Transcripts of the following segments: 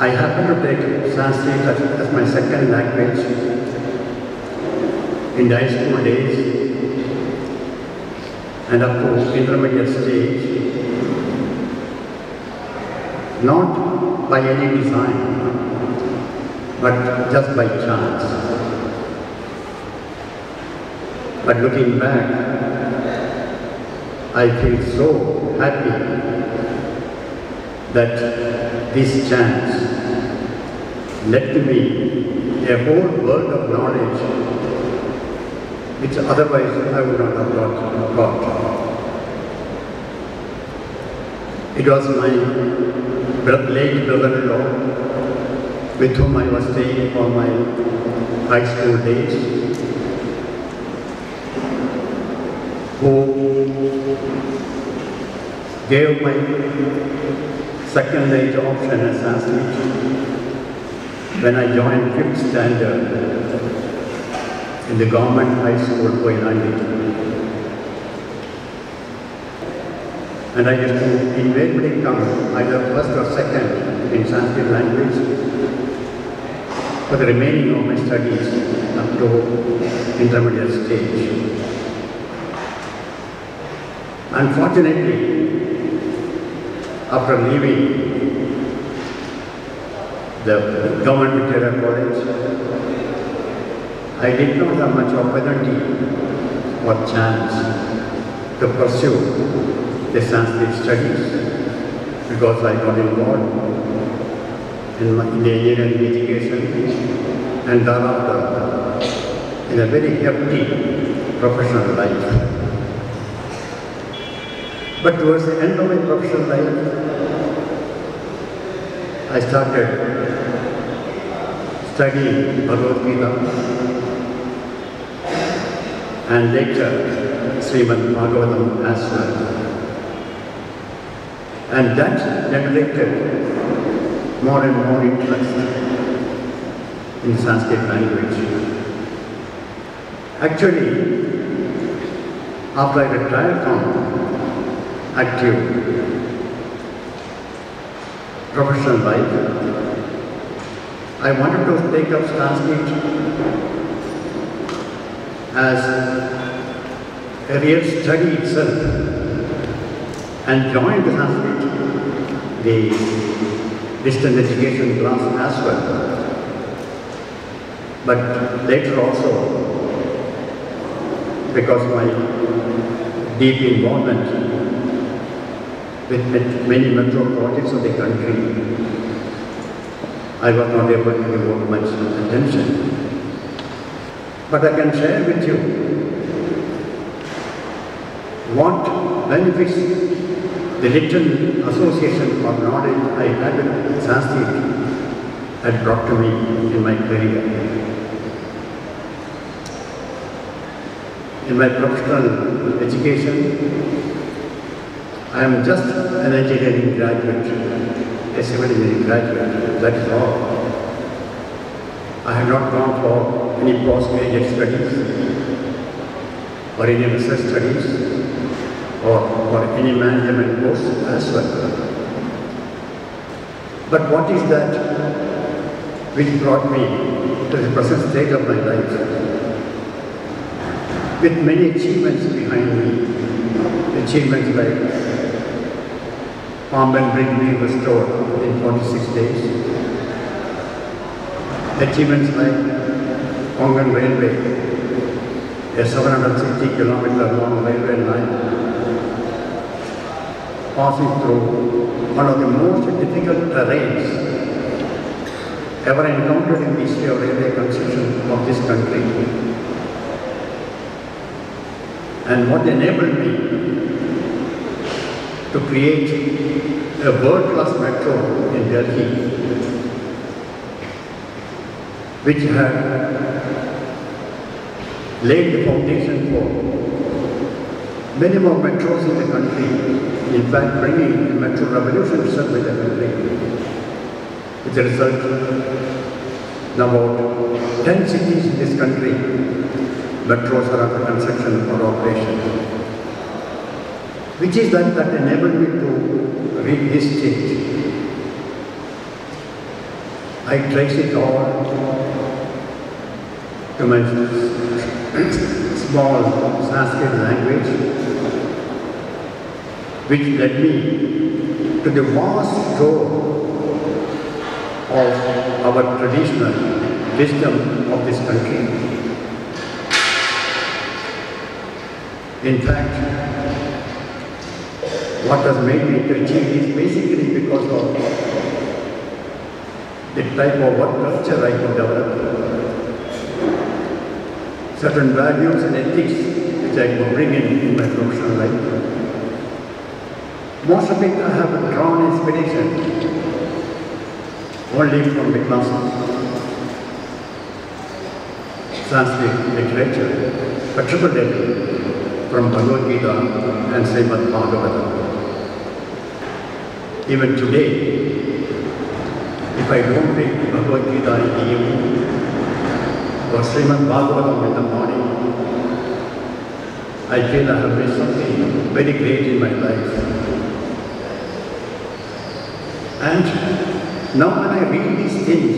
I happened to take Sanskrit as my second language in the high school days and up to intermediate stage, not by any design, but just by chance. But looking back, I feel so happy that this chance led to me a whole world of knowledge which otherwise I would not have got. It was my late brother-in-law with whom I was staying for my high school days, who gave my second age option as Sanskrit when I joined 5th standard in the government high school, Koilandi. And I used to invariably come either first or second in Sanskrit language for the remaining of my studies up to intermediate stage. Unfortunately, after leaving the government Victoria College, I did not have much opportunity or chance to pursue the Sanskrit studies because I got involved in the engineering education and thereafter in a very hefty professional life. But towards the end of my professional life, I started studying Bhagavad Gita and later Srimad Bhagavatam as well. And that generated more and more interest in Sanskrit language. Actually, after I retired from active professional life, I wanted to take up Sanskrit as a real study itself and joined Sanskrit, the distance education class as well. But later also, because of my deep involvement with many metro projects of the country, I was not able to devote much attention. But I can share with you what benefits the little association of knowledge I had with Sanskrit had brought to me in my career. In my professional education, I am just an engineering graduate, a civil engineering graduate, that is all. I have not gone for any postgraduate studies or any research studies or for any management course as well. But what is that which brought me to the present state of my life? With many achievements behind me, achievements like Palm and Bridge being restored in 46 days, achievements like Konkan Railway, a 760-kilometer long railway line, passing through one of the most difficult terrains ever encountered in the history of railway construction of this country. And what enabled me to create a world-class metro in Delhi, which had laid the foundation for many more metros in the country, in fact bringing the metro revolution itself in the country. With the result, about 10 cities in this country, metros are under construction or operation. Which is that enabled me to reach this stage. I trace it all to my small Sanskrit language, which led me to the vast store of our traditional wisdom of this country. In fact, what has made me to achieve is basically because of the type of work culture I could develop, certain values and ethics which I could bring in my professional life. Most of it I have drawn inspiration only from the classic Sanskrit literature, particularly from Bhagavad Gita and Srimad Bhagavatam. Even today, if I don't read Bhagavad Gita in the evening or Srimad Bhagavatam in the morning, I feel I have missed something very great in my life. And now when I read these things,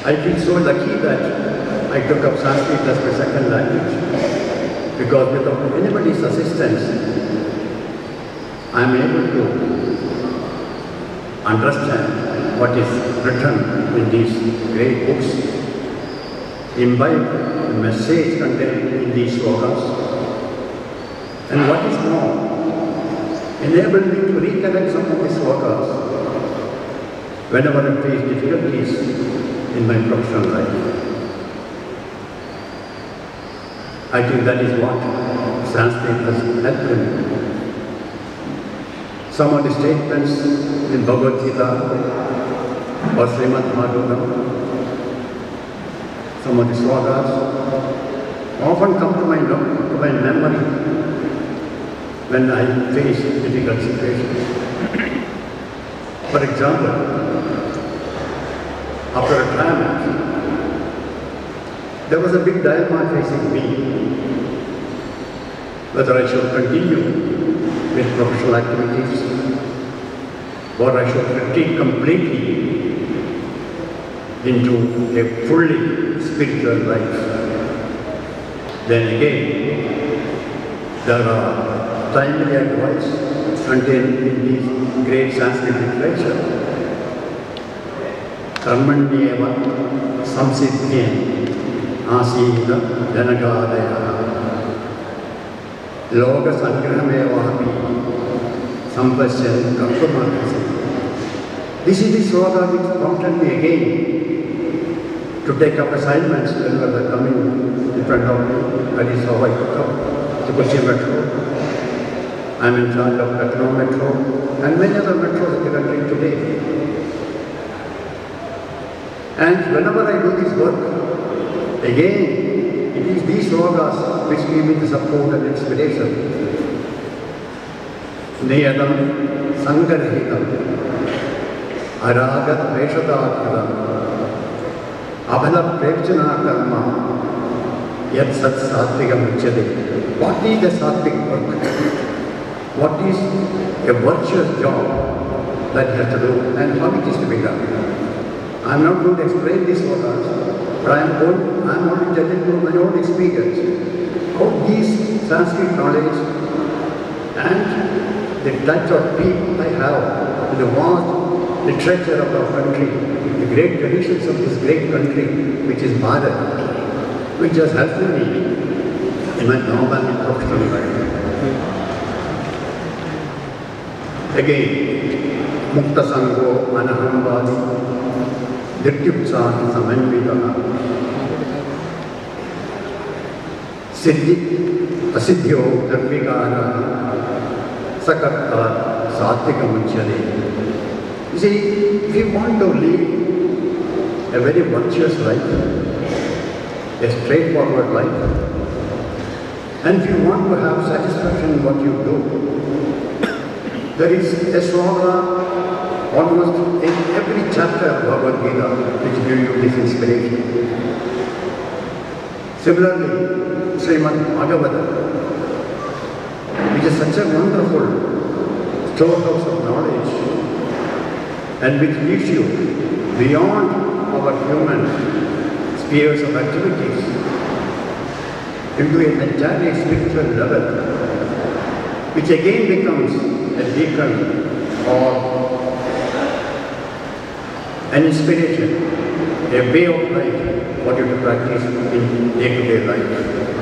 I feel so lucky that I took up Sanskrit as my second language, because without anybody's assistance, I am able to understand what is written in these great books, imbibe the message contained in these slokas, and what is more, enable me to recollect some of these slokas whenever I face difficulties in my professional life. I think that is what Sanskrit has helped me. Some of the statements in Bhagavad Gita or Srimad Bhagavatam, some of the slokas often come to my memory when I face difficult situations. For example, after retirement, there was a big dilemma facing me, whether I should continue with professional activities or I should retreat completely into a fully spiritual life. Then again, there are timely advice contained in these great Sanskrit literature. Karmanyeva samsiddhyen asina janagadaya loga sangrahamevahapi sampasyan kartumarasi. This is the sloka which prompted me again to take up assignments whenever they are coming in front of me. That is how I took up the Kochi Metro. I am in charge of Lucknow Metro and many other metros in the country today. And whenever I do this work, again, it is these slokas which give me the support and inspiration. Niyadam sangarhitam aragat veshadakadam abhala prechana karma yat sat satvikam uchyate. What is the sattvic work? What is a virtuous job that you have to do and how it is to be done? I am not going to explain these slokas, but I am only telling you my own experience. How these Sanskrit knowledge and the touch of people I have in the vast literature of our country, the great traditions of this great country, which is Bharat, which has helped me in my normal and professional life. Again, Mukta Sangho Anahambadi Dityupsahi Samanvitaha Siddhi Asiddhyo Dharmikara Sakatta Satvika Muchyade. You see, if you want to live a very virtuous life, a straightforward life, and if you want to have satisfaction in what you do, there is a sloka almost in every chapter of Bhagavad Gita which gives you this inspiration. Similarly, Srimad Bhagavatam, which is such a wonderful storehouse of knowledge, and which leads you beyond our human spheres of activities into an entirely spiritual level, which again becomes a beacon or an inspiration, a way of life for you to practice in day-to-day life.